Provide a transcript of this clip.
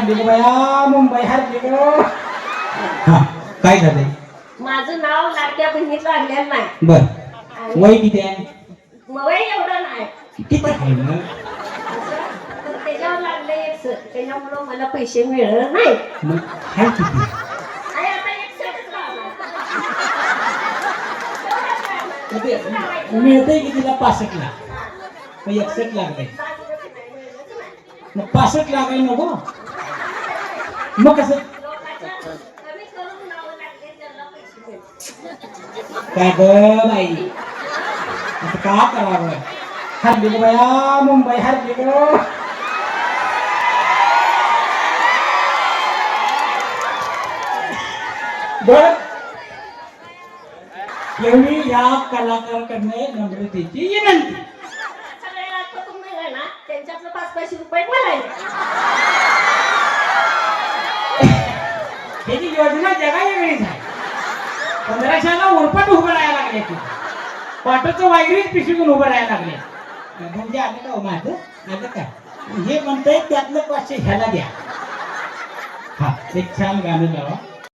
हरली ग बया मुंबई हरली ग. हा काय झालंय? माझं नाव लाडक्या बहिणीचं आणलेलं नाही. बर आणि वय किती आहे? वय एवढं नाही. किती आहे मग? तर त्याच्यावर लागले एक सर, त्याच्यामुळं मला पैसे मिळत नाही. मग आहे किती? आणि आता एक सरच लावणार. मिळतंय की तिला 65 लाख मग 61 लाख आहे. मग 65 लाख आहे नको मग कसं कमी करून नावं लागले त्यांना पैसे मिळतात. काय ग बाई आता का करावं? हरली ग बया मुंबई हरली ग. बर एवढी या कलाकाराकडे नम्रतेची विनंती. सगळ्याला आता तुम्ही आहे ना त्यांच्यातलं 5-5 रुपये बोलायचे. त्याची योजना जगा वेगळीच आहे. 1500ला उरपाट उभं राहायला लागले की पाठचं वायरीच पिशवीतून उभं राहायला लागले. म्हणजे आलं का हो माझं आलं का? हे म्हणतंय त्यातलं 500 ह्याला द्या. हा एक छान गाणं लावा.